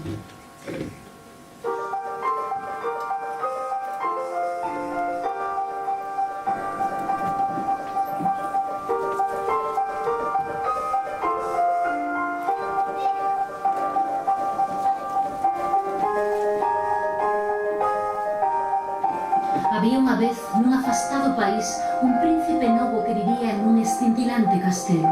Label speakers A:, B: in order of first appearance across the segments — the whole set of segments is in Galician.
A: Había unha vez, nun afastado país, un príncipe novo que vivía en un escintilante castelo.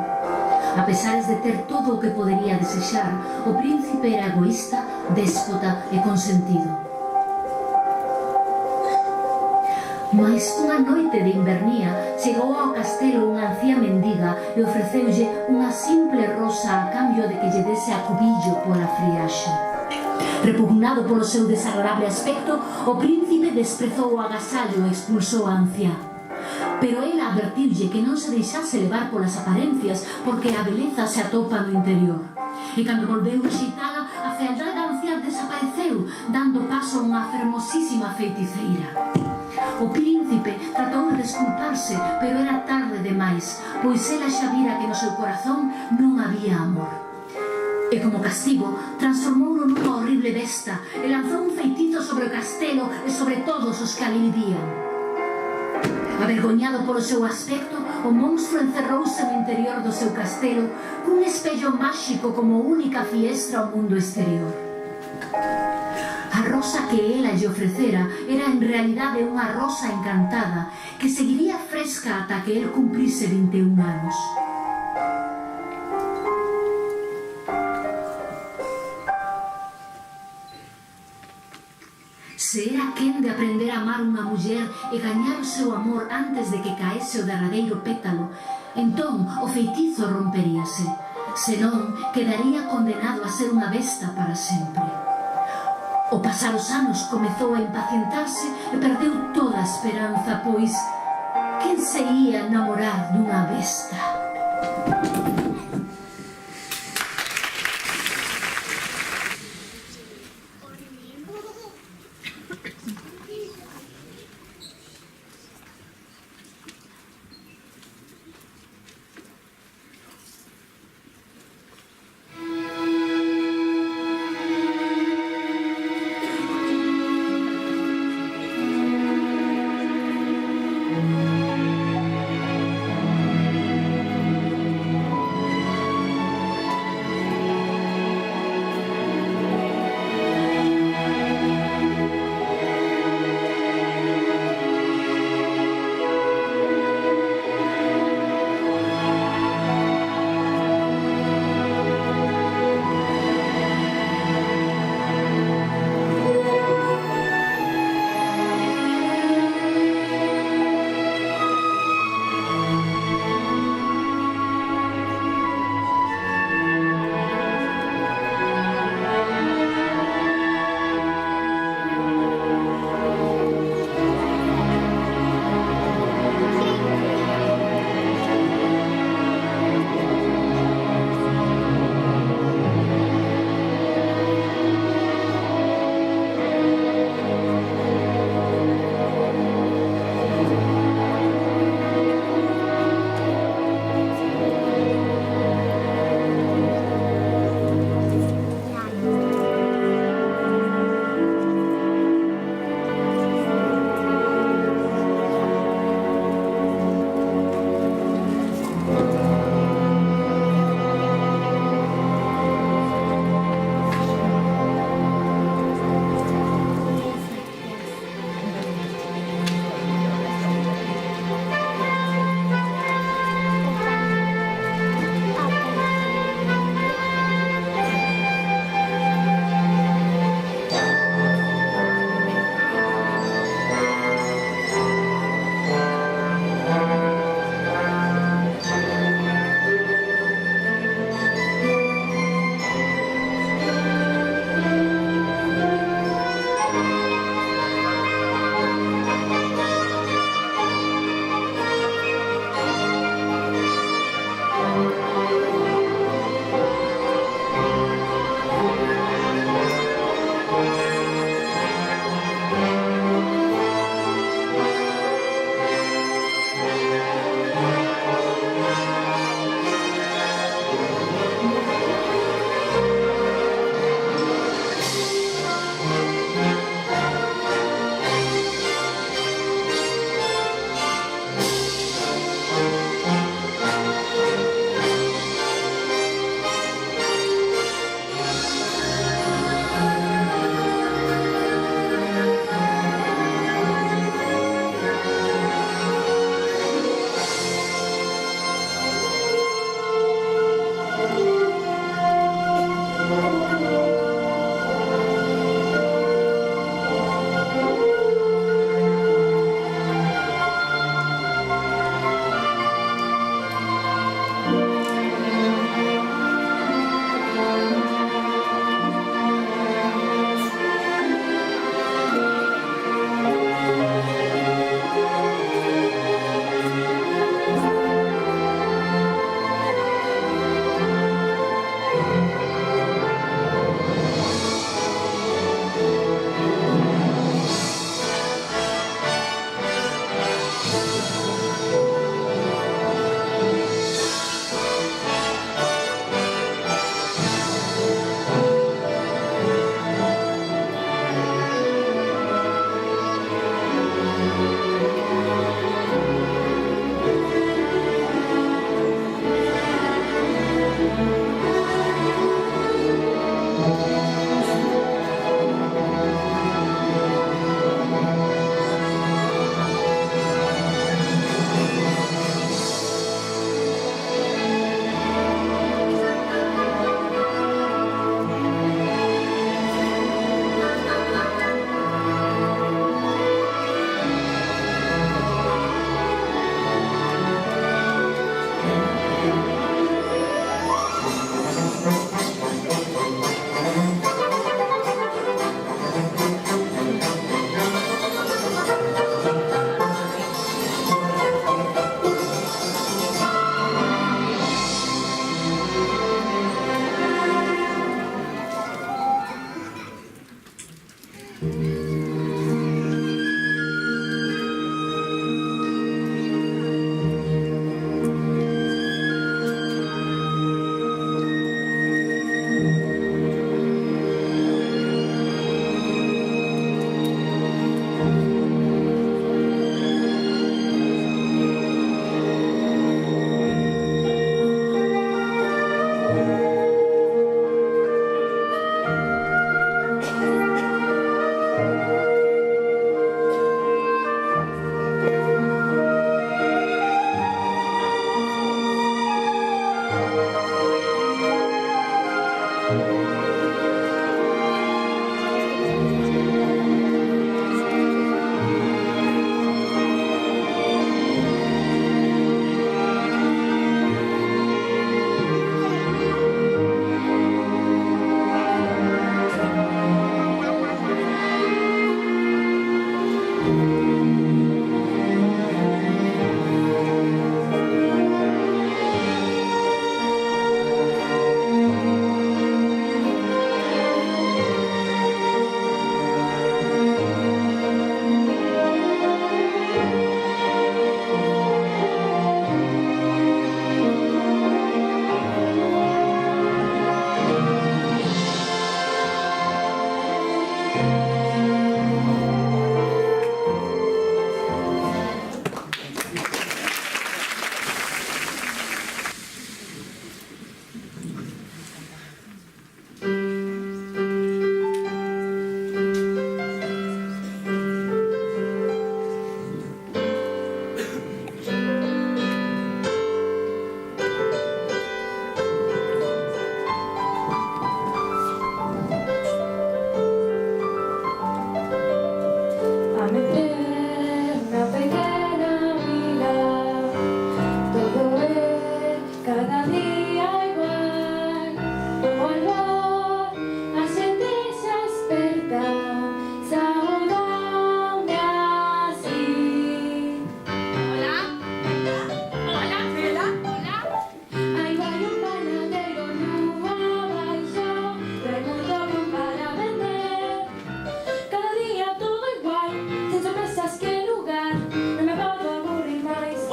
A: A pesares de ter todo o que podería desexar, o príncipe era egoísta, déspota e consentido. Mais unha noite de invernía chegou ao castelo unha anciá mendiga e ofreceulle unha simple rosa a cambio de que lle dese acubillo pola friaxe. Repugnado polo seu desagradable aspecto, o príncipe desprezou o agasallo e expulsou a anciá. Pero ela advertiulle que non se deixase levar polas aparencias, porque a beleza se atopa no interior. E cando volveu a xeitala, a fealdade da anciá desapareceu, dando paso a unha fermosísima feiticeira. O príncipe tratou de desculparse, pero era tarde demais, pois ela xa vira que no seu corazón non había amor. E como castigo, transformouno nunha horrible besta e lanzou un feitizo sobre o castelo e sobre todos os que ali vivían. Avergoñado polo seu aspecto, o monstro encerrouse no interior do seu castelo cun espello máxico como única fiestra ao mundo exterior. A rosa que ela lle ofrecera era en realidade unha rosa encantada que seguiría fresca ata que el cumprise 21 anos. Se era quen de aprender a amar unha muller e gañar o seu amor antes de que caese o derradeiro pétalo, entón o feitizo romperíase, senón quedaría condenado a ser unha besta para sempre. O pasar os anos comezou a impacientarse e perdeu toda a esperanza, pois quen se ia namorar dunha besta?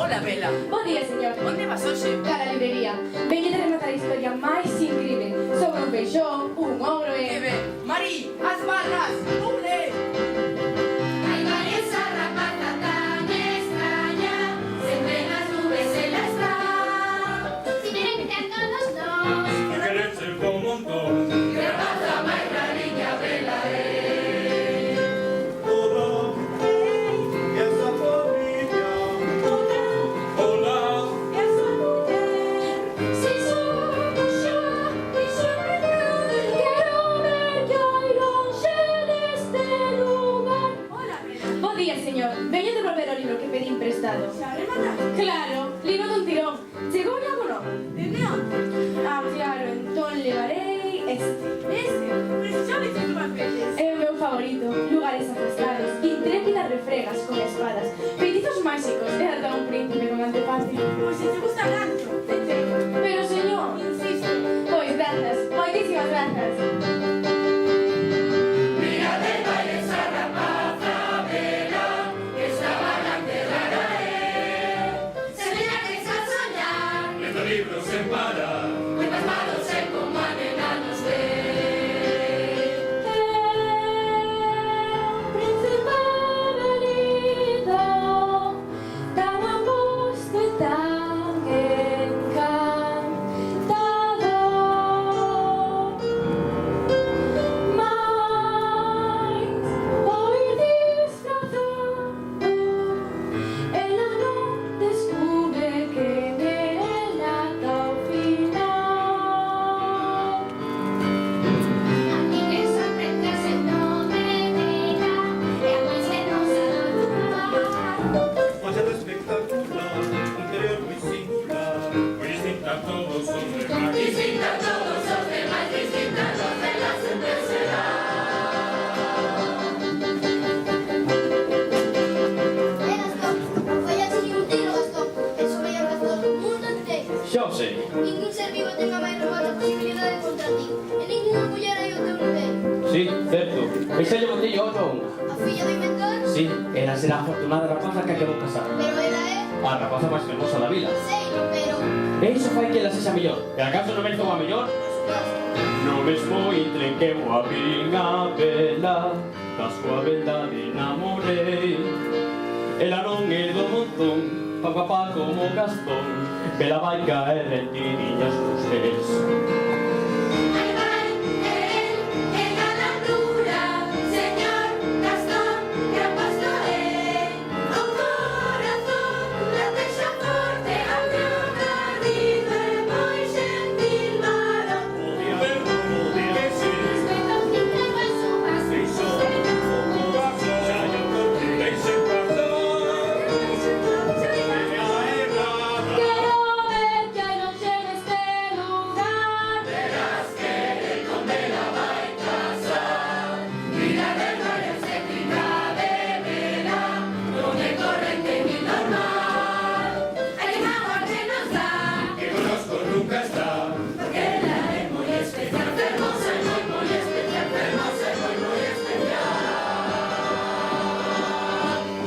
B: Hola, Bela.
C: Bo día, señor.
B: Onde vas hoxe?
C: Cara a librería. Veño de rematar a historia máis incrível sobre un peixón, un ogro
B: Que
C: e...
B: ben. Mari, as barras. Pule.
D: Hay esa rapata tan extraña, siempre en las nubes ela está. Si miren que ten todos nós,
E: Que querer ser como un montón.
D: que rapata máis rariña vela é.
E: Hola, e esa familia. Hola,
C: Si somos xa, dixo mellor, quero ver que hai lonxe deste lugar.
B: Hola, Bela.
C: Bo día, señor. Veño devolver o libro que pedín prestado.
B: Xa remataste?
C: Claro, libro dun tirón. Chegou ya ou non?
B: Dende onde?
C: Ah, claro, entón levarei este.
B: Este? Pero se xa viste dúas veces.
C: É o meu favorito. Lugares afastados, intrépidas refregas con espadas, feitiços máxicos e ata un príncipe con antepatio.
B: Pois se te gusta tanto, te tengo.
C: Pero, señor,
B: Insisto.
C: pois grazas, moitísimas grazas.
D: Mira del baile esa rapata vela, que esa vagante rara é. Se mira que está a soñar,
E: este libro se para.
D: muy pasmados en como a nena nos ve.
C: Príncipe venido, tan aposto e tan encantado. Mais foi disfrazado, ela non descubre que nela ata o final.
D: A mí me sorprende ese nome dela, é a máis hermosa do lugar.
E: Fachada espectacular, interior moi singular. Moi distinta a todos os demais.
D: Distinta a todos os demais, distinta a los demás sempre será. Gastón, foi así un tiro, Gastón. Es o mellor Gastón do mundo inteiro.
F: Xa o sei.
D: Ningún ser vivo tenga máis remota posibilidade contra ti. E ninguna muller hai o teu nivel.
F: Sí, certo. E xa lle botei ollo a unha.
D: A filla do inventor,
F: Sí, ela será a afortunada rapaza que acabou casar.
D: pero ela é...
F: A rapaza máis fermosa da vila.
D: Sei, pero...
F: E iso fai que ela sexa mellor. E acaso non merece unha mellor? No mesmo intre que eu a vin a vela, da súa beldade enamorei. Ela non é do montón, papá como Gastón, vela vai caer en tiriñas nos pés.
D: Ahí va él, en la lambrura, señor Gastón, gran pastor es. Un corazón late xa forte, a meu marido é moi gentil varón.
E: Podía ver, podía ser.
D: Respeto ao fin que vai subas,
E: Deixo un paso, xa yo corte, deixen pasar. Ella é rara.
C: Quero ver que hai lonxe neste lugar.
D: verás que él con vela vai casar. Mira del mar en céntrica de vela, non é corrente ni normal. Hai que agua que nos dá,
E: Que conozco nunca está.
D: porque ela é moi especial, fermosa e moi especial, fermosa e moi especial.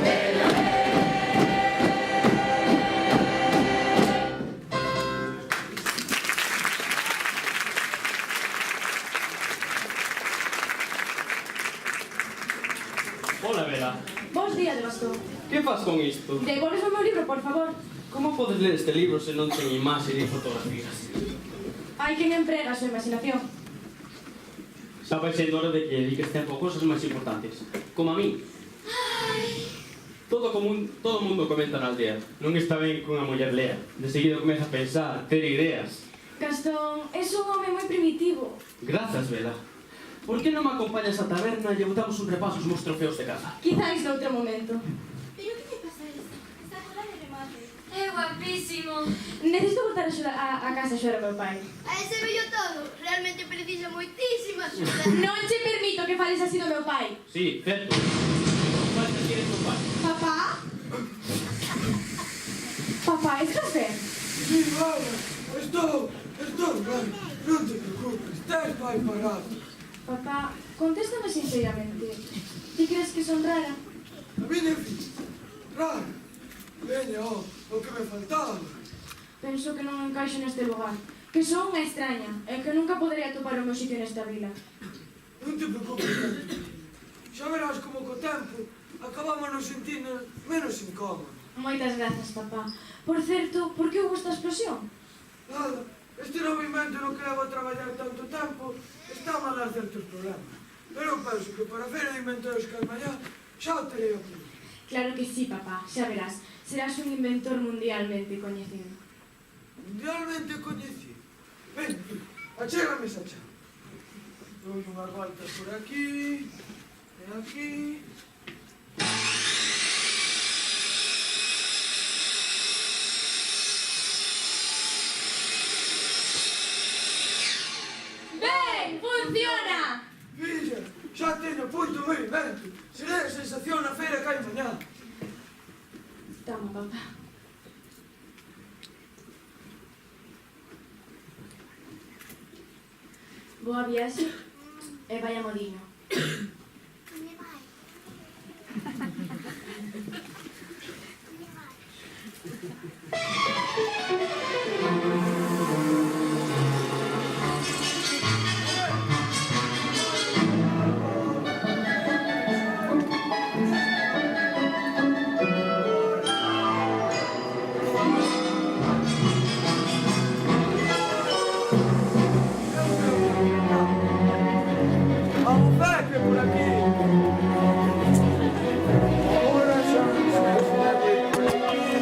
D: Vela
F: Hola, Vela.
C: Bos días, Gastón.
F: Que faz con isto?
C: Devolves o meu libro, por favor.
F: Como podes ler este libro se non ten imaxe ni fotografías?
C: Hai quen emprega a súa imaginación.
F: Xa vai sendo hora de que dediques tempo a cosas máis importantes. Como a mí. Todo o mundo comenta na aldea. Non está ben que unha muller lea. De seguido comeza a pensar, ter ideas.
C: Gastón, és un home moi primitivo.
F: Grazas, Vela. Por que non me acompañas á taberna e botamos un repaso aos meus trofeos de caza?
C: Quizáis noutro momento.
D: Pero que te pasa isto? Está fora de remate. É guapísimo.
C: Necesito voltar a casa xorar meu pai.
D: A ese bello todo realmente precisa moitísima axuda.
C: Non che permito que fales así do meu pai.
F: Sí, certo. Faz que quieres tu pai.
C: Papá? Papá, estás ben?
G: Sí, mamá, estou ben, non te preocupes, estás máis parado.
C: Papá, contéstame sinceramente. Ti crees que son rara?
G: A miña filla, rara, Veña, o que me faltaba.
C: Penso que non encaixo neste lugar. Que son unha extraña e que nunca poderei atopar o meu sitio nesta vila.
G: Non te preocupes tanto. Xa verás como co tempo acabámonos sentindo menos incómodos.
C: Moitas grazas, papá. Por certo, por que houve esta explosión?
G: Nada, este novo invento no que levo a traballar tanto tempo está a dar certos problemas. Pero eu penso que para a Feira de Inventores que mañá xa o terei a punto.
C: Claro que sí, papá. Xa verás. Serás un inventor mundialmente coñecido.
G: Mundialmente coñecido. Ven, achégame esa chave. Dou unhas voltas por aquí e aquí.
C: ¡Ben! ¡Funciona!
G: Filla, xa teño a punto o meu invento. Serei a sensación na feira que hai mañá.
C: Toma, papá. Boa viaxe e vaya modiño.
G: Vamos ver que por aquí. Ahora xa non sei se debe ir por aquí.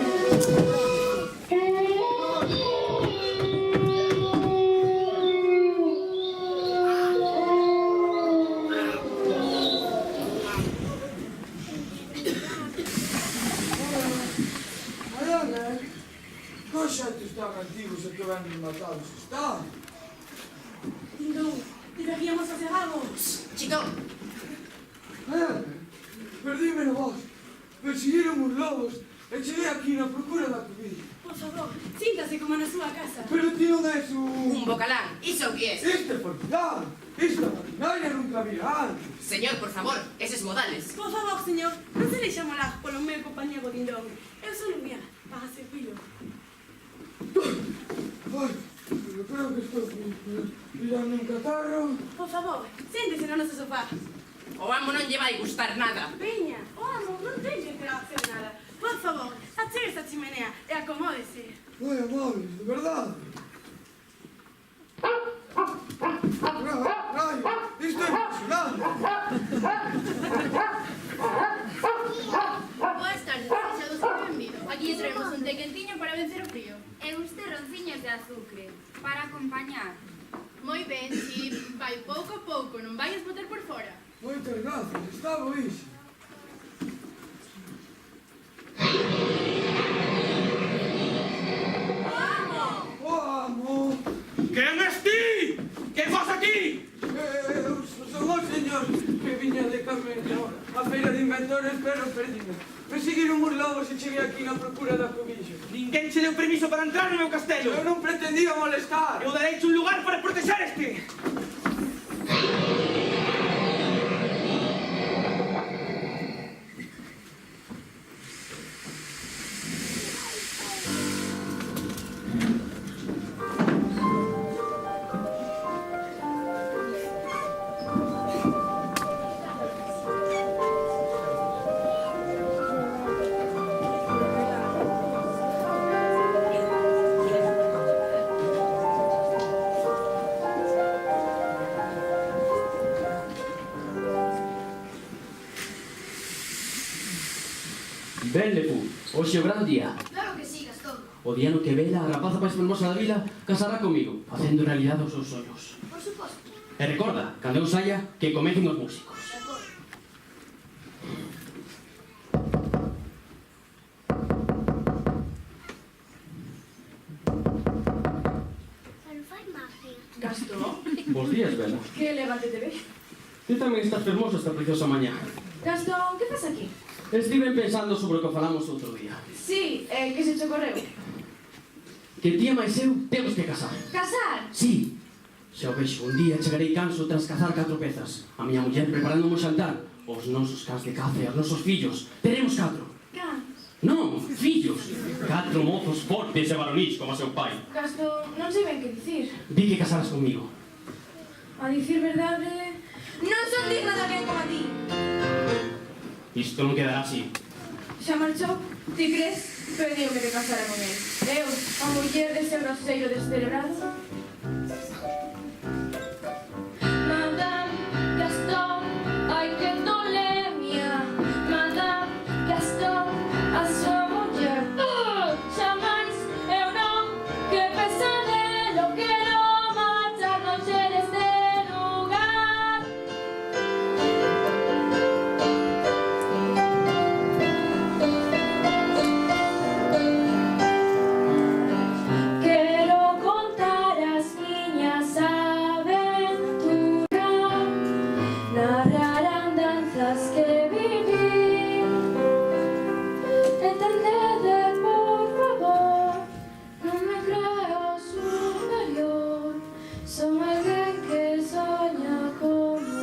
G: Ai, Ana, que xentes tan antigos e que venden matados están?
B: Tindou, deberíamos facer algo.
D: Chito,
G: Perdíme no bosque, persiguieron os lobos e cheguei aquí na procura da comida.
B: Por favor, síntase como na súa casa.
G: Pero ti non és
D: un bocalán, iso que es.
G: Este é formidable, esta maquinaria nunca había antes.
D: Señor, por favor, eses modales.
B: Por favor, señor, non se deixa molar polo meu compañero Dindón. Eu sou Lumia, para servilo.
G: Ai, pero creo que estou pillando un catarro.
B: Por favor, séntese no noso sofá.
D: O amo non lle vai gustar nada.
B: Veña, o amo, non teño que hacer nada. Por favor, achegue esta chimenea e acomódese.
G: Moi amables, de verdade. Raio, isto é impresionante.
H: Boas tardes, sexados e benvido. Aquí lle traemos un té quentiño para vencer o frío.
I: E uns terronciños de azucre para acompañar.
H: Moi ben, si vai pouco a pouco, non vayas botar por fora.
G: Moitas gracias, está boísimo. O amo!
E: Quen és ti? Que faz aquí?
G: Eu son o señor que viña de camino a Feira de Inventores, pero perdime. Me seguiron os lobos e cheguei aquí na procura da cobillo.
E: Ninguén che deu permiso para entrar no meu castelo.
G: Eu non pretendía molestar.
E: Eu dareiche un lugar para proteger este.
F: Ben, Lefu, hoxe o gran día.
I: Claro que sí, Gastón.
F: O día no que Vela, a rapaza máis fermosa da vila, casará comigo, facendo realidade os seus sonhos.
I: Por suposto.
F: E recorda, cando eu saia, que comecen os músicos.
I: De acordo.
C: Gastón,
F: Bos días, Vela.
C: que levante te ve.
F: Ti tamén estás fermoso esta preciosa mañá.
C: Gastón, que faz aquí?
F: Estiven pensando sobre o que falamos outro día.
C: Sí, que se te ocorreu?
F: Que ti e máis eu temos que casar.
C: Casar?
F: Sí. Xa o vexo, un día chegarei canso tras cazar 4 pezas. A miña muller preparando un xantar. Os nosos cans de caza e os nosos fillos. Teremos 4.
C: Can?
F: Non, fillos. 4 mozos fortes e varonís como seu pai.
H: Gastón, non sei ben que dicir.
F: Di que casaras comigo.
H: A dicir verdade, non son digna de alguén como a ti.
F: Isto non quedará así.
H: Xa marchou? Ti crees? Pediu-me que casara con él. Eu, a muller dese groseiro descerebrado.
C: Madame Gaston, ai que tolemia. Madame Gaston, a súa muller. Xamais eu non, que pesadelo, quero marchar lonxe deste lugar. Quero contar as miñas aventuras, narrar andanzas que viví. Entendede, por favor, non me creo superior. Son alguén que soña como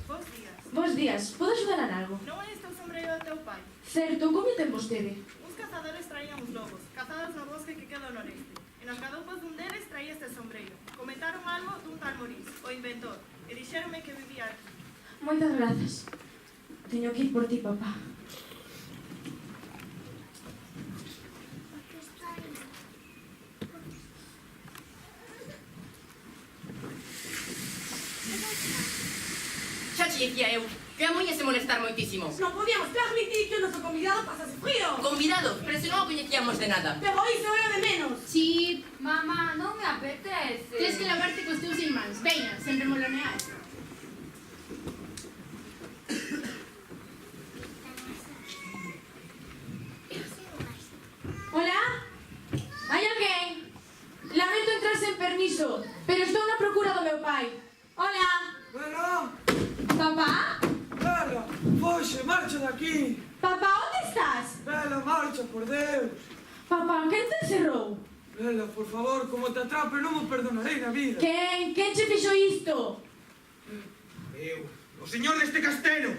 B: Bos días.
H: Bos días, podo axudar en algo?
B: Non é este o sombreiro do teu pai?
H: Certo, como ten vostede?
B: Uns cazadores traían os lobos, cazados no bosque que queda ao noreste. E nas gadupas dun deles traía este sombreiro. Comentaron algo dun tal Morís, o inventor, e dixéronme que vivía aquí.
H: Moitas grazas. Teño que ir por ti, papá.
J: Xa che dicía eu que a muña se molestar moitísimo.
B: Non podíamos permitir que o noso convidado pasase frío.
J: Convidado, pero se non o coñecíamos de nada.
B: Pero iso era de menos.
I: Sí, mamá, non me apetece.
H: Tens que lavarte cos teus irmáns. Veña, sen remolonear. Hola? Hai alguén? Lamento entrar sen permiso, pero estou na procura do meu pai. Hola?
G: Bela,
H: Papá?
G: Bela, foxe, marcha de aquí.
H: Papá, onde estás?
G: Bela, marcha, por Deus.
H: Papá, quen te encerrou?
G: Bela, por favor, como te atrape non mo perdonarei na vida.
H: Quen? Quen che fixo isto?
E: Eu, o señor deste castelo.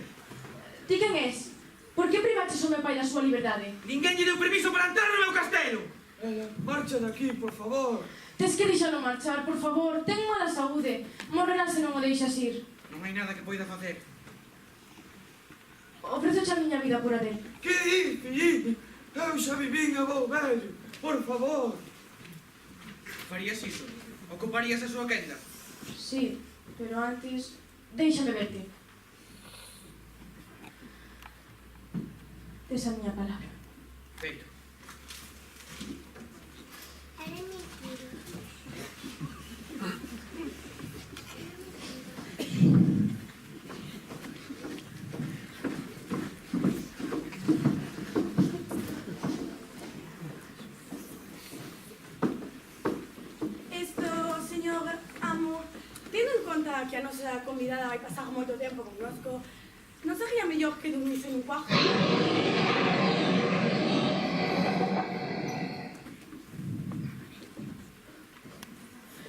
H: Ti quen és? Por que privaches o meu pai da súa liberdade?
E: Ninguén lle deu permiso para entrar no meu castelo.
G: Bela, marcha de aquí, por favor.
H: Tes que deixalo marchar, por favor. Ten mala saúde. Morrerá se non o deixas ir.
E: Non hai nada que poida facer.
H: Ofrezoche a miña vida por a del.
G: Que di, filliño? Eu xa vivín a vou velho. Por favor.
E: Farías iso? Ocuparías a súa quenda?
H: Sí, pero antes... Déixame verte. Tes a miña palabra.
E: Feito.
B: Que a nosa convidada vai pasar moito tempo connosco, non sería mellor que dormise nun cuarto?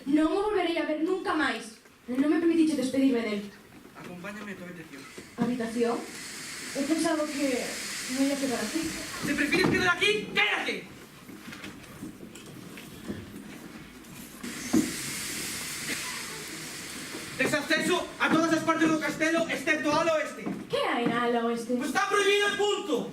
H: Non o volverei a ver nunca máis. Non me permitiche despedirme del.
E: Acompáñame a tua habitación.
H: Habitación? He pensado que me ia quedar aquí.
E: Se prefires quedar aquí, quédate. Tes acceso a todas as partes do castelo, excepto ao oeste.
H: Que hai na ala oeste?
E: Pues está prohibido el punto.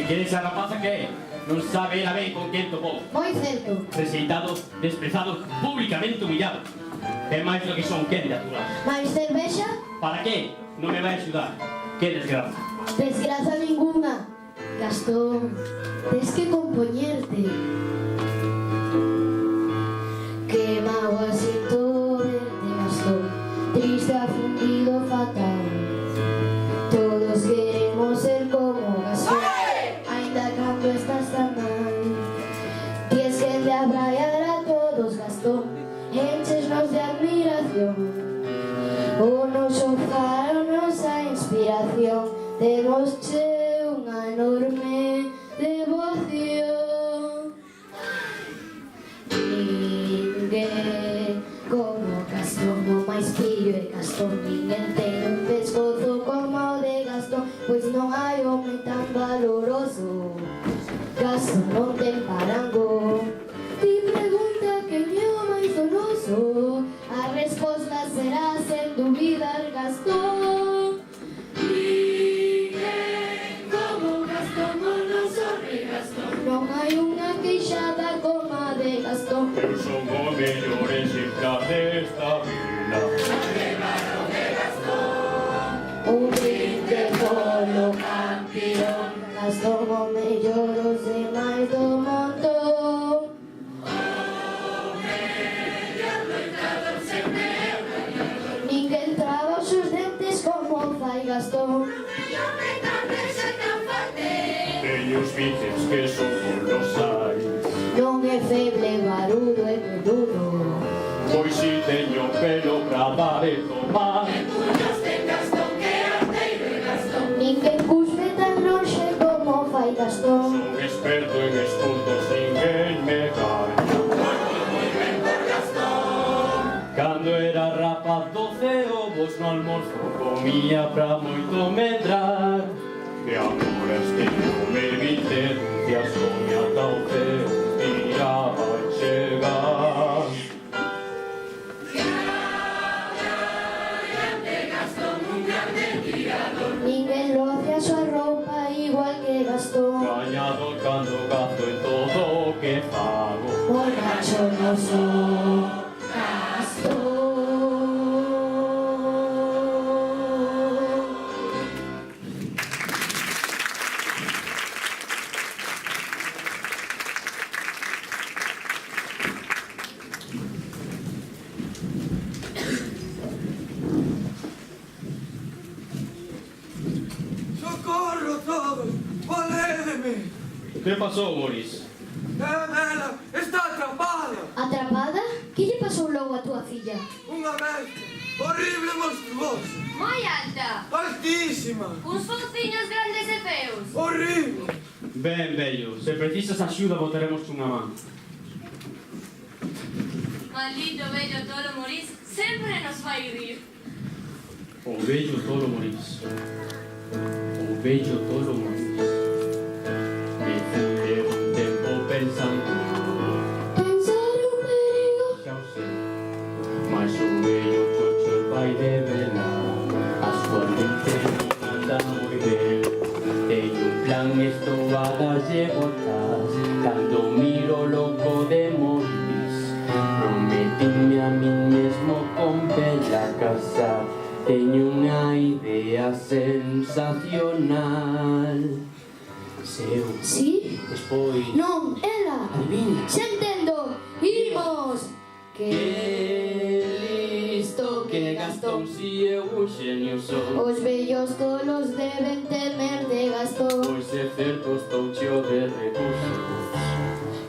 F: Que esa rapaza que é? Non sabe ela ben con quen topou.
A: Moi certo.
F: Rexeitados, desprezados, públicamente humillados. É máis do que son candidaturas.
A: Mais cervexa?
F: Para que? Non me vai axudar. Que desgraza.
A: Desgraza ninguna. Gastón, tes que compoñerte.
C: mágoa sinto verte, Gastón, triste, afundido, fatal. Todos queremos ser como Gastón, ainda cando estás tan mal. Tienes que te abraiar a todos, Gastón, enchesnos de admiración. O noso faro, nosa inspiración, demosche unha enorme devoción. Ninguén como Gastón, o máis pillo é Gastón. Ninguén ten un pescozo como o de Gastón, pois non hai home tan valoroso. Gastón non ten parango. Ti pregunta quen é o máis donoso, a resposta será sen dúbida Gastón. Ninguén como Gastón, o noso rei Gastón. Non hai unha queixada como a de Gastón.
F: Eu son o mellor exemplar desta vila.
C: Un brinde polo campeón, Gastón o mellor, os demais do montón. Ninguén traba os seus dentes como fai Gastón.
F: Teño os bíceps que son colosais,
C: Non é feble, barudo e peludo.
F: pois si teño pelo pra dar e tomar.
C: Ninguén cuspe tan lonxe como fai Gastón.
F: Son experto en espuntos, ninguén me gaña. Cando era rapaz 12 ovos no almorzo comía pra moito medrar. E agora teño 20 denuncias, come ata o ceo, tiraba a chegar.
C: Ninguén loce a súa roupa igual que Gastón.
F: Gañador cando gasto en todo o que fago.
C: Borracho no son Gastón.
G: Socorro todos! Valédeme!
F: Que pasou, Moris?
G: Ela está atrapada!
C: Atrapada? Que lle pasou logo a túa filla?
G: Unha bestia horrible e monstruosa!
I: Moi alta,
G: Altísima!
I: uns fouciños grandes e feos.
G: Horrible!
F: Ben, vello, se precisas axuda botaremos unha man.
I: Maldito bello tolo Morís, sempre nos fai rir.
F: O vello tolo Moris. O vello tolo Moris. Me fui un tempo pensando,
C: Pensar un perigo.
F: xa o sei, mas o vello chocho vai de vela. A súa mente non anda moi ben. Teño un plan, estou a darlle voltas. Cando miro loco de Moris, prometime a min mesmo con bela casa. Teño unha idea sensacional. Se eu
C: Sí?
F: despois
C: Non, ela.
F: adivina
C: Xa entendo. Imos.
F: que listo que Gastón, si eu un xenio son.
C: Os vellos tolos deben temer de Gastón.
F: Pois é certo, estou cheo de recursos.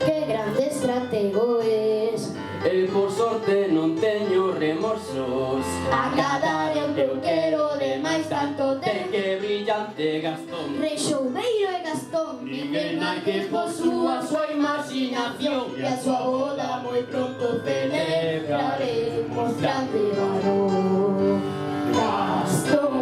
C: Que grande estratego es.
F: El por sorte non teño remorsos.
C: Agradar é o que eu quero, demais tanto
F: Ten
C: ten.
F: que brillante Gastón.
C: Rexoubeiro e Gastón.
F: Ninguén hai que posúa a súa imaginación.
C: E a súa boda moi pronto celebraremos. Grande varón Gastón.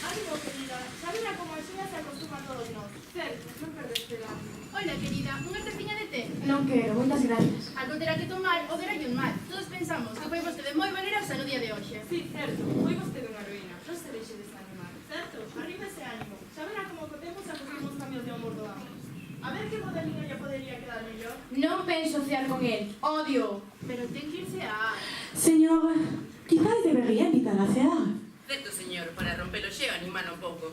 B: Ánimo, querida. Xa verá como a xina se acostuma a todos nós. Certo, non perdestela.
H: Hola, querida, unha tapiña de té.
K: Non quero, moitas gracias.
H: Algo terá que tomar ou deralle un mal. Todos pensamos que foi vostede moi valerosa no día de hoxe.
B: Sí, certo. Foi vostede unha heroína. Non se deixe desanimar. Certo, arriba ese ánimo. Xa verá como cotemos a cogimos cambios de humor do amo. A ver que modelino lle podería quedar mellor.
H: Non penso cear con él. Odio.
B: Pero ten que irse a...
K: Señor, quizás debería invitar a cear.
J: Certo, señor, para romper o xeo animala un pouco.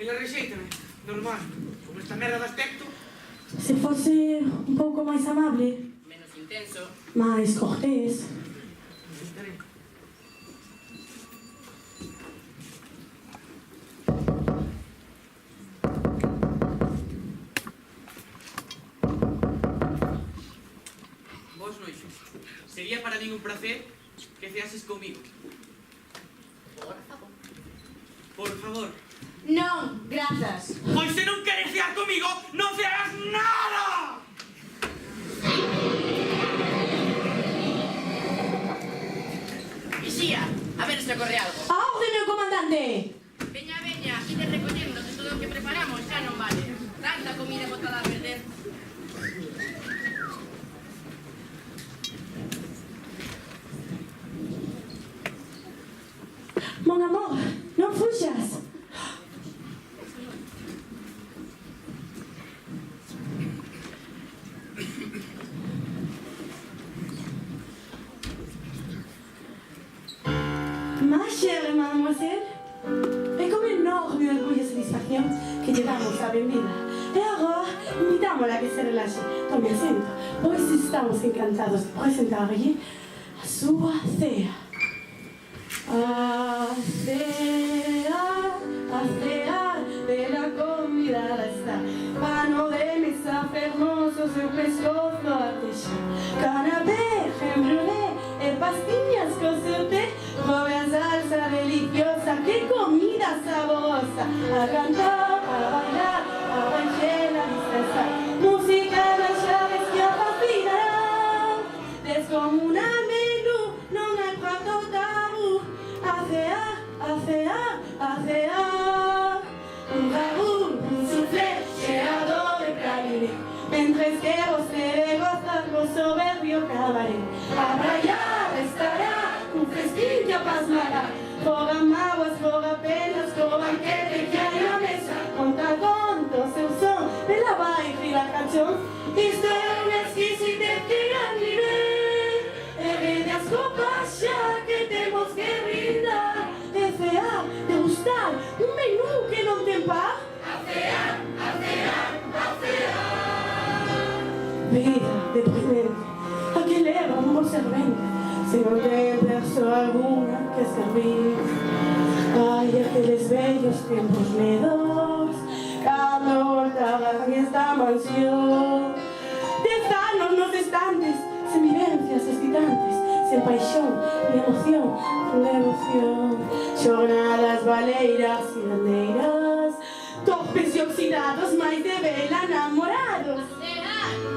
G: Ela rexeitame, normal. Como esta merda de aspecto.
H: Se fose un pouco máis amable,
J: Menos intenso.
H: máis cortés.
G: Estaré.
K: Vos, Noixo, sería para mí un placer que ceases comigo.
J: Por favor.
K: Por favor.
H: Non, grazas.
K: Pois se non queres cear comigo, non cearás nada!
J: Vixía, a ver se ocorre algo.
H: A orde, meu comandante.
J: Veña, ide recollendo que todo o que preparamos xa non vale. Tanta comida botada a perder.
H: Mon amor, non fuxas. Ma chère mademoiselle, é con enorme orgullo e satisfacción que lle damos a benvida. E agora, invitámola a que se relaxe. Tome asento, pois estamos encantados de presentarlle a súa cea. A cea de la convidada está. Pano de mesa fermoso, seu pescozo a deixar. Canapé, crème brûlée e pastillas con seu té. Prove a salsa deliciosa, que comida saborosa. A cantar, a bailar, a bailar, a disfrazar. Música nas llaves que a fascinarán. Descomunal menú, non hai prato tabú. A cear, un rabú, un soufflé, cheador de praliné. Mentres que você goza con soberbio cabaret. A bailar estará, un festín que apasmará. Fora mágoas, fora penas, co banquete que hai na mesa. Conta contos, seu son, ela vai rir a canción. Isto é un exquisite que gran nivel. E vede as copas xa que temos que brindar. De cear, de gustar, un menú que non ten par.
D: A cear, a cear, a cear.
H: Vida deprimente, a que leva un bo servente, se non ten persoa alguna que servir. Ai, aqueles vellos tempos medos, cando voltaban esta mansión. 10 anos nos estantes, sen vivencias excitantes, sen paixón, ni emoción, devoción. Xornadas baleiras e bandeiras, torpes e oxidados, máis de vela namorados.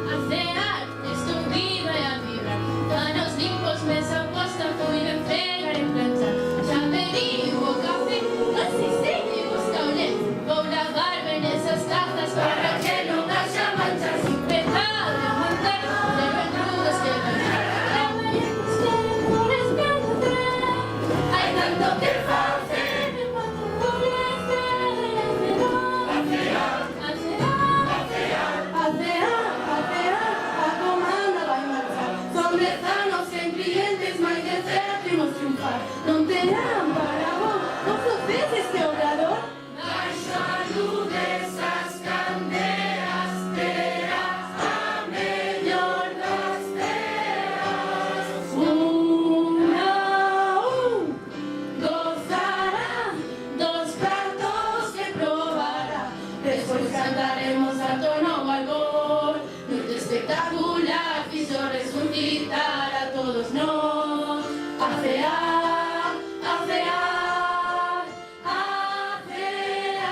C: A cear, estou viva e a vibrar. Manos limpos, mesa posta, comido en fregar e planchar. Xa pedí o café, non sei se me gusta o leite. Vou lavarme nesas tazas para que non haxa manchas. Sin pecado de montar, de verduras que manchar. Trabalhamos que por esperar. Hai tanto que facer, enquanto por estar a cear. A cear.
H: A cear, a comanda vai marchar. Son 10 anos sen clientes, máis de 7 imos triunfar. Non terán para vos, vos soces este obrador.
D: Baixo a luz desas candelas terás a mellor das ceas.
H: Gozará dos pratos que probará. Despois cantaremos a tono o albor. Nun espectacular fixo resucitar a todos nós. A cear, a cear, a cear.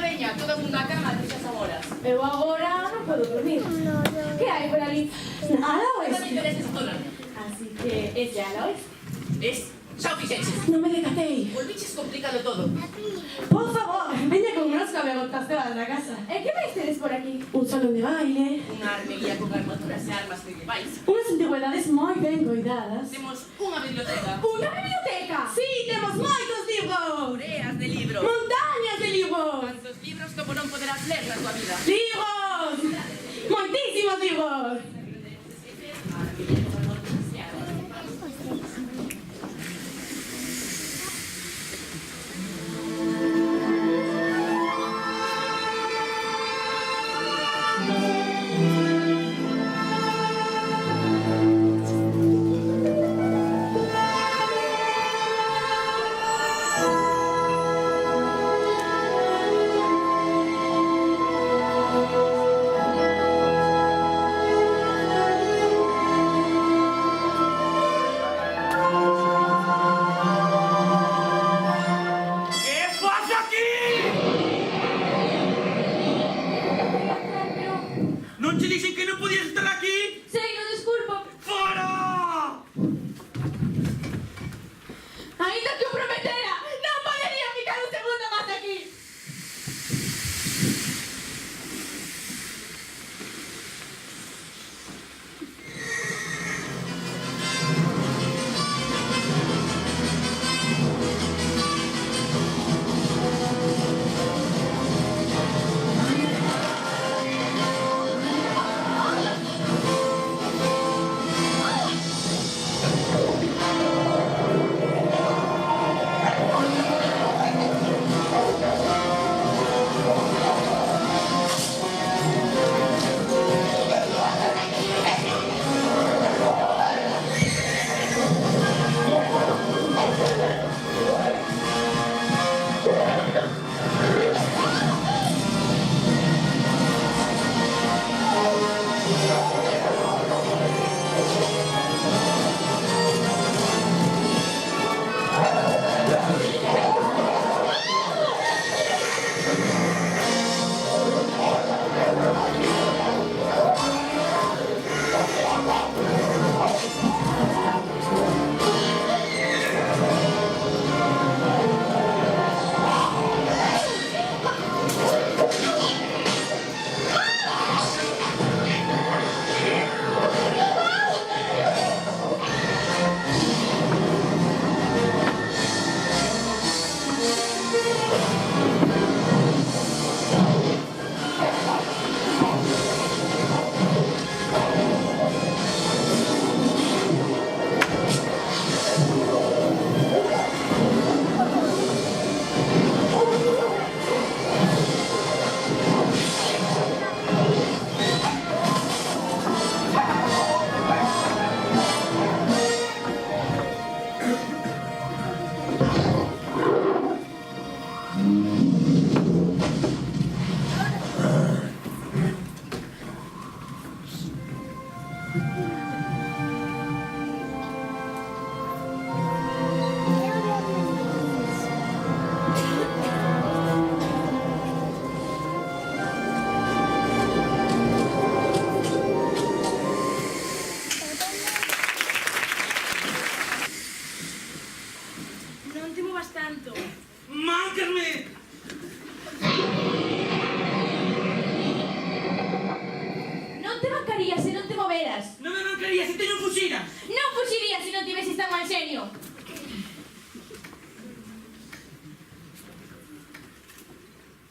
J: Veña, todo o mundo a cama, que xa son horas.
H: Eu agora non podo dormir. Que hai por ali? Nada,
J: Non
H: oeste.
J: me intereses toda.
H: Así que es ya la oeste.
J: Es, xa o fixeches.
H: Non me decatei.
J: Volviches complicado todo.
H: Por favor, veña connosco a me botas todas da casa.
C: E que máis tedes por aquí?
H: Un salón de baile,
J: Unha armería con armaduras e armas medievais.
H: unhas antigüedades moi ben cuidadas.
J: Temos unha biblioteca.
H: Unha biblioteca! Sí, temos moitos libros!
J: Aureas de libros.
H: Montañas
J: poderás ler na tua vida.
H: Libros! Moitísimos libros!
K: Non che dixen que non podías estar aquí?
H: Sei, non desculpa.
K: Fora!
H: Ainda que o prometera, non podería ficar un segundo máis aquí.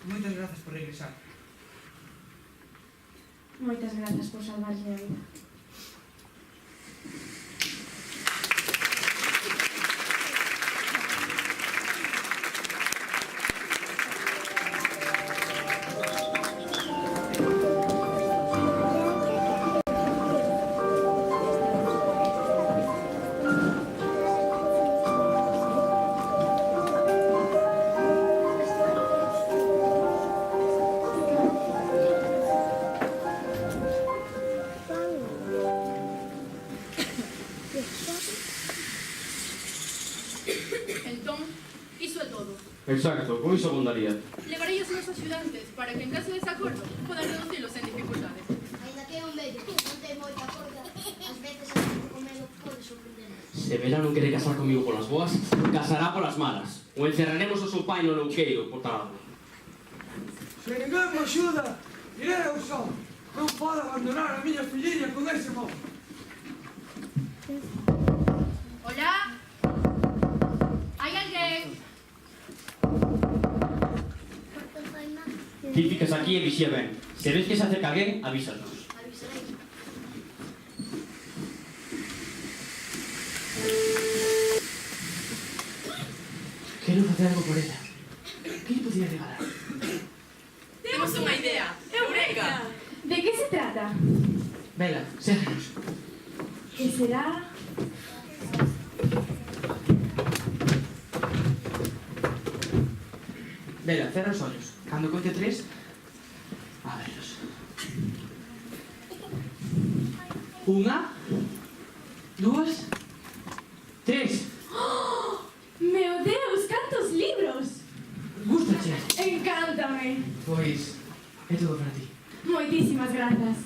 K: Moitas grazas por regresar.
H: Moitas grazas por salvarlle a vida.
J: Entón, iso é todo.
F: Exacto, con iso abundaría.
J: Levarei os meus axudantes para que en caso de desacordo podan reducilo sen dificultades.
C: Ainda que é un vello, non ten moita corda, ás veces a xente con medo pode sorprendernos.
F: Se Vera non quere casar comigo polas boas, casará polas malas. O encerraremos o seu pai no louqueiro por tarado.
G: Se ninguén me axuda, iré eu só. Non podo abandonar a miña filliña con ese modo.
J: Hola? Hai alguén?
F: Ti ficas aquí e vixía ben. Se ves que se acerca alguén, avísanos.
C: Avisarei.
K: Quero facer algo por ela. Que lle podría regalar?
J: Temos unha idea. Eureka!
H: ¿De qué se trata?
K: Vela, séguenos.
H: ¿Qué será?
K: Vela, cerra os ollos. Cando conte 3, ábrelos. 1, 2, 3.
H: ¡Meu Deus, cantos libros!
K: Gústache?
H: Encántame.
K: Pois, é todo para ti.
H: Moitísimas grazas.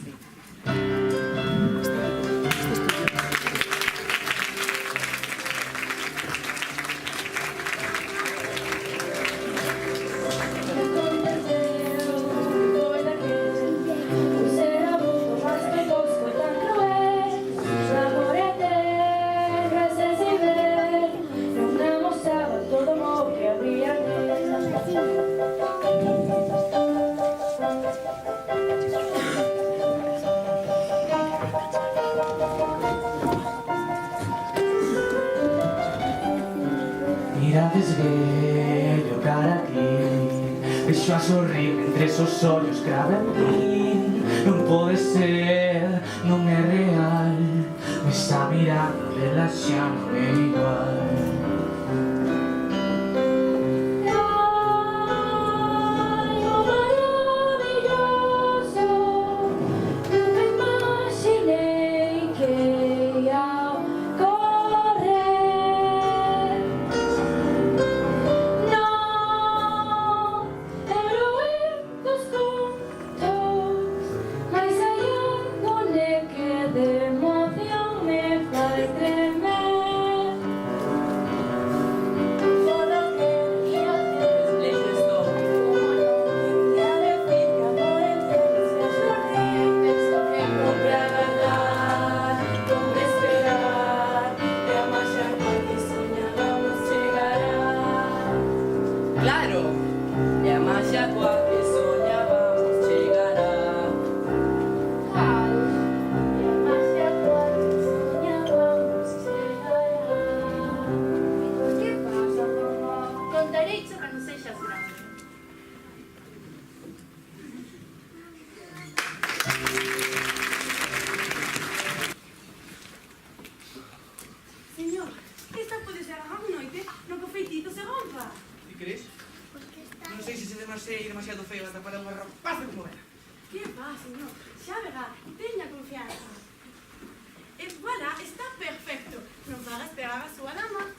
K: Mirades vello cara aquí, vexo a sorrir entre esos ollos crava en min. Non pode ser, non é real, me está mirando, vela xa non é igual.
J: Claro, e a maxia coa que soñábamos chegará.
C: Que pasa, mamá? Contarei cho cando sexas grande.
H: Señor, esta pode ser a gran noite no que o feitito se rompa.
K: Ti crees? Non sei se é demasiado feo ata para unha rapaza como ela.
H: Que va, señor? Xa verá, teña confianza.
B: E voilà, está perfecto. Non faga esperar a súa dama.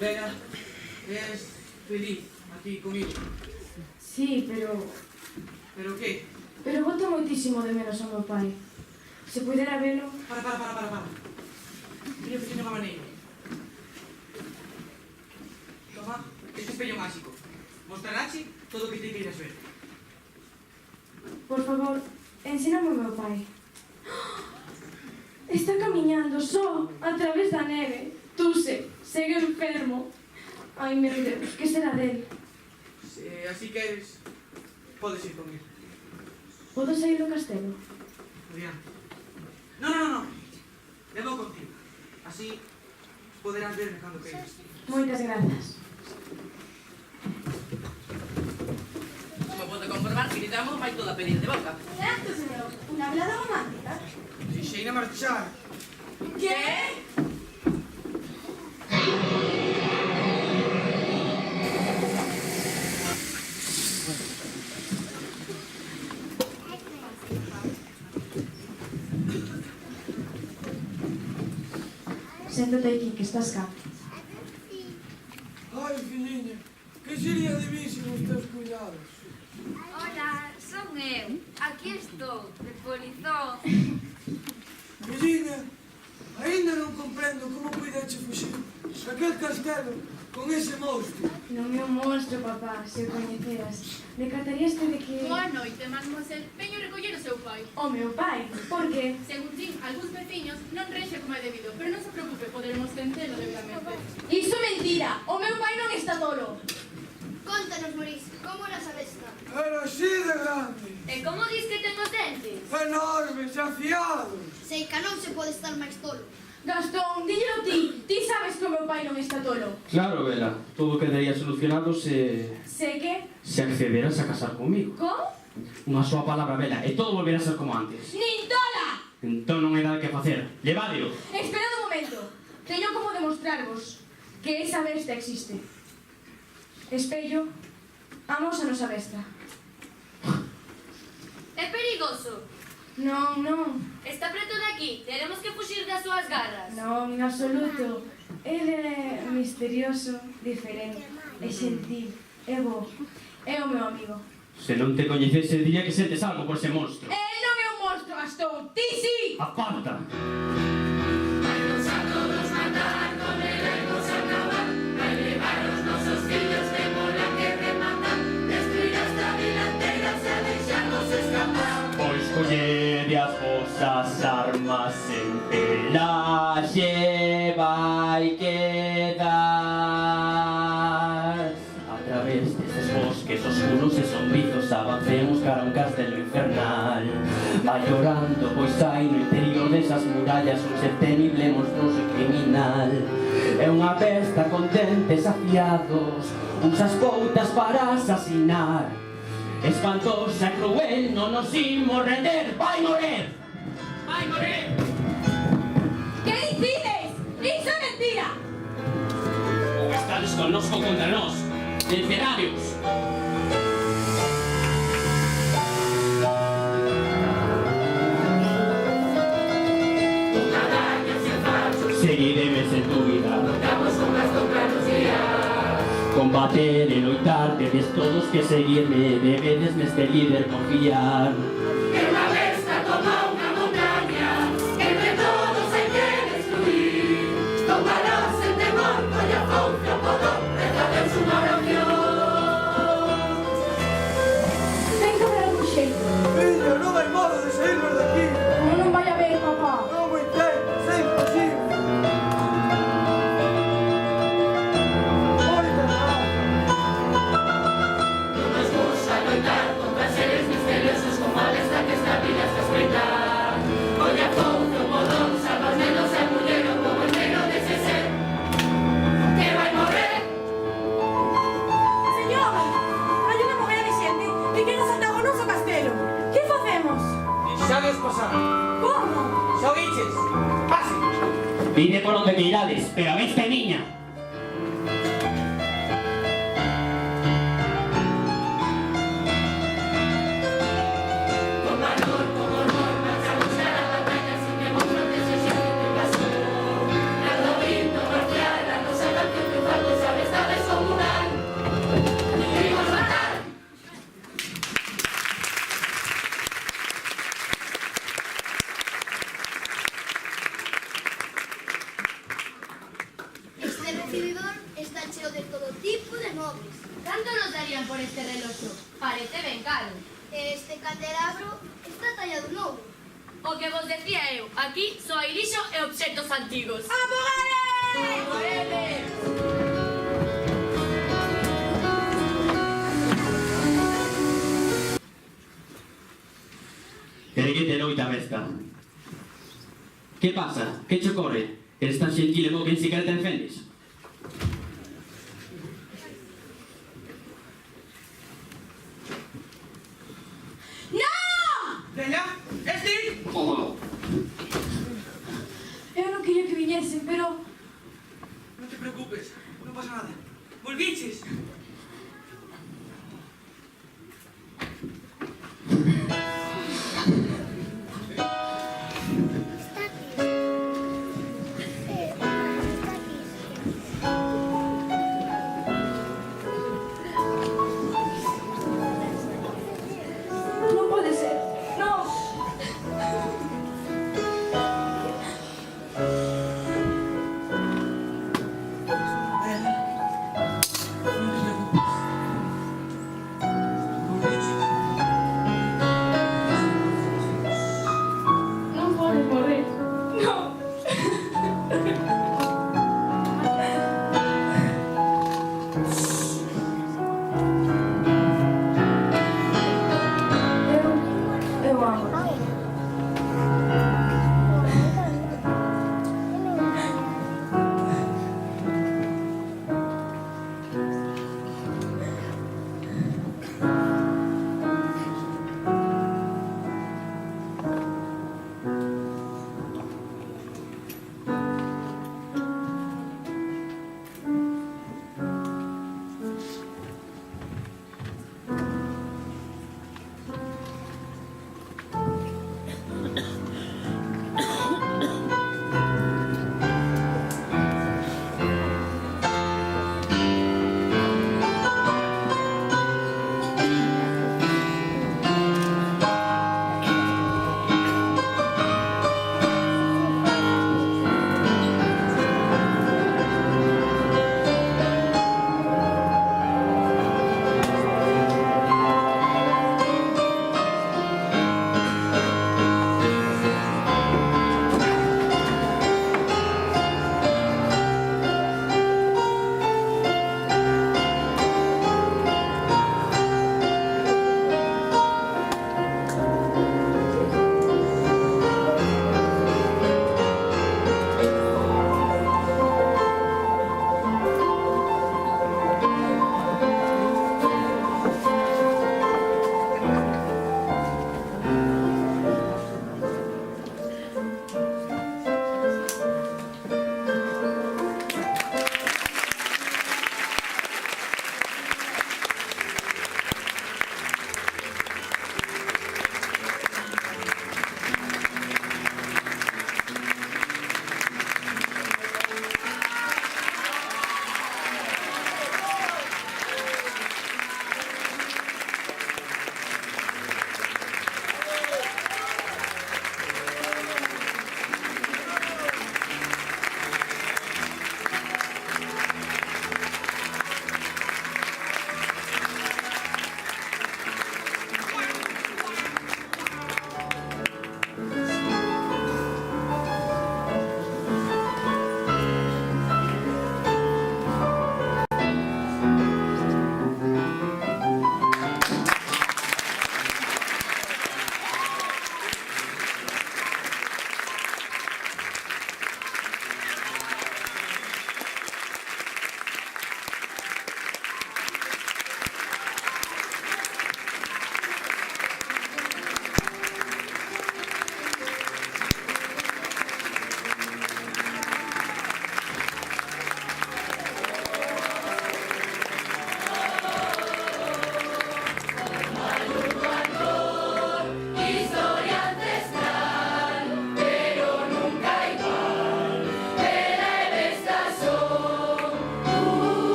K: Vera, es feliz aquí conmigo.
H: Sí, pero...
K: Pero que?
H: Pero boto moitísimo de menos ao meu pai. Se pudera velo...
K: Para. Mira, pequeño gabaneiro. Toma, este espello máxico. Mostrarás todo o que te queiras ver.
H: Por favor, ensíname ao meu pai. Está camiñando só a través da neve. Tuse, segue enfermo. Ai, meu Deus, que será del?
K: Se así queres, podes ir conmigo.
H: Podo sair do castelo?
K: Adiante. No. Levo contigo. Así poderás verme cando queiras.
H: Moitas grazas.
J: Como pode comprobar, gritamos vai toda a pedir de boca.
H: Certo, señor. Unha velada romántica?
G: Dixeina marchar.
H: Que? Séntate aquí, que estás cá.
G: Ai, filliña, que sería de mí sin os teus cuidados?
I: Hola, son eu. Aquí estou, de polizón.
G: Filliña, ainda non comprendo como puideche fuxir aquel castelo con ese monstro.
H: Non é un monstro, papá, se o coñeceras. Decataríaste de que...
J: Boa noite, mademoiselle. Veño recoller o seu pai.
H: O meu pai? Por que?
J: Según din, algúns veciños non rexe como é debido, pero non se preocupe, poderemos tentelo debidamente.
H: Iso é mentira! O meu pai non está tolo!
C: Contanos, Maurice, como eras a besta?
G: Era así de grande,
I: E como dis que ten os dentes?
G: enormes, afiados.
C: Sei que non se pode estar máis tolo.
H: Gastón, díllelo ti! Ti sabes que o meu pai non está tolo.
F: Claro, Vela, todo quedaría solucionado se
H: que?
F: accederas a casar comigo.
H: Como?
F: Unha soa palabra, Vela, e todo volverá a ser como antes.
H: Nin tola!
F: Entón non hai nada que facer. Levádeo.
H: Esperad un momento. Teño como demostrarvos que esa besta existe. Espello, amos a nosa besta.
I: É perigoso.
H: Non.
I: Está preto de aquí. Teremos que fuxir das súas garras.
H: Non, en absoluto. Ele é misterioso, diferente, é gentil, é bo. É o meu amigo.
F: Se non te coñecese, diría que sentes algo por ese monstro.
H: El non é un monstro, Gastón. Ti sí!
F: Aparta.
D: Vamos a todos matar, con él vamos a acabar. Va a llevar los nosos fillos de mola que rematan. Destruir hasta delanteras y a dejarnos escapar.
F: Pois collede as vosas armas en pelaxe vai quedar. A través destes bosques oscuros e sombrizos avancemos cara a un castelo infernal. Vai llorando, pois hai no interior desas murallas un ser temible, monstruoso e criminal. É unha besta con dentes afiados, usa as poutas para asasinar. Espantosa e cruel, non nos imos render, vai morer!
J: Vai morer!
H: Que dicides? Iso é mentira!
F: Ou estades connosco contra nós, mercenarios! Seguireme sen dúbida.
D: Lutamos con Gastón para nos guiar.
F: Combater e loitar, dedes todos que seguirme, debedes neste líder confiar.
D: Que una besta toma una montaña, entre todos hay que destruir. Con valor, sin temor, con la fuerza, poder, reza Deus una oración.
H: Ten que haber algún xeito.
G: Fillo, non hai modo de sairnos de aquí.
H: Como non vai haber, papá?
G: Non me intento, é imposible. Moita gracia.
D: Nos gusta loitar contra seres misteriosos como a besta que está vida hasta espetar. Oye a fondo, podón, salva os nenos e mullero como el negro dese ser que vai morrer.
H: Señor, hai unha movida de xente que quere saltar o noso castelo. Que facemos?
K: Deixades pasar.
H: Como?
K: Xa o diches. Pasen.
F: Vide por onde que irades, pero a besta é miña.
D: Con valor, con honor, marchamos a la batalla sin temor, no te se siente que pasó. Nada viento, marcial, la cosa que triunfamos
C: recibidor está cheo de todo tipo de nobles.
L: Canto nos darían por este reloxo? Parece ben caro.
C: Este candelabro está tallado novo.
J: O que vos decía eu, aquí só hai lixo e obxectos antigos.
F: Erguete loita besta. Que pasa? Que che ocorre? Eres tan xentil e bo que nin siquiera te defendes?
G: Deña, es ti?
H: Eu non quería que viñesen, pero...
G: Non te preocupes, non pasa nada. Volviches.
H: Non pode ser. Non.
G: Non te preocupes.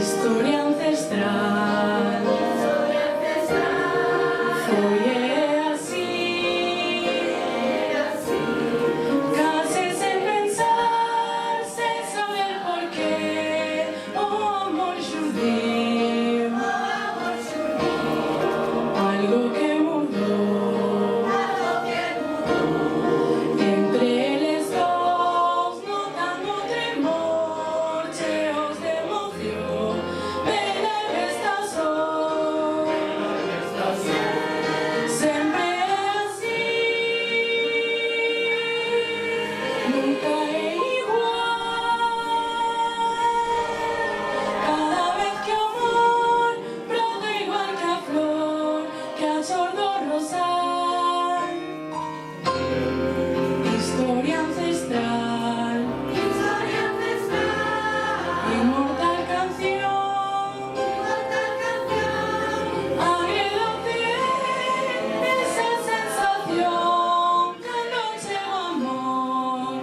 H: Historia ancestral. Foi así, casi sin pensar, sin saber por qué, o amor surgiu, algo que mudou, entre eles dos, notando tremor, cheos de emoción, bela estación, sempre así, nunca é igual. Cada vez que o amor brota igual que a flor, que a flor do rosal. Historia ancestral, inmortal canción, agridulce esa sensación cando chega o amor,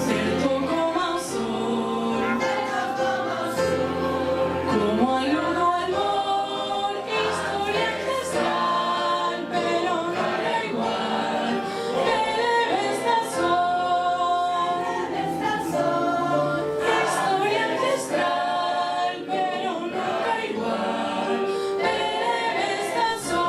H: certo como o sol, como a luz do amor. Historia ancestral, pero non é igual, bela estación. Historia ancestral, pero nunca igual, bela estación.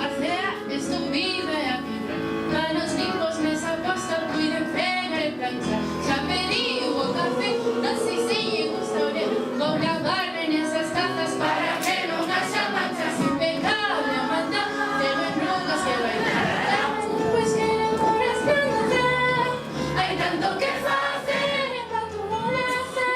J: Acea, estou viva e activa. Manos limpos, mesa posta, cuiden, fregar e planchar. Xa pediu o café, non sei se lle gusta o lle. Vou lavarme nesas tazas para que non haxa manchas. Impecable a manta, tengo enrugas que bailar. Pois que amor es grande, hai tanto que facer e pa tu moleste.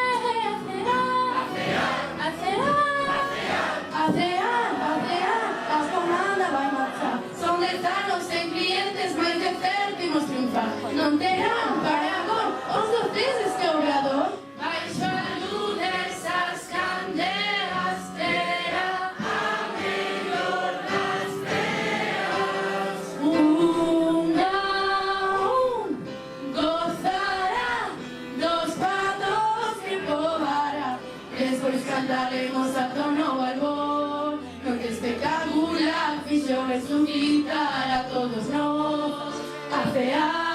H: A jornada vai marchar.
J: Son 10 anos sen clientes, máis de céntimos triunfar. Non terán paragón os doces este obrador. Baixo a luz desas candelas terá a mellor das teas. Un a un gozará dos patos que pobará. Despois cantaremos a tono ao albor, no que espectacular fixo resucitar a todos nós. A fear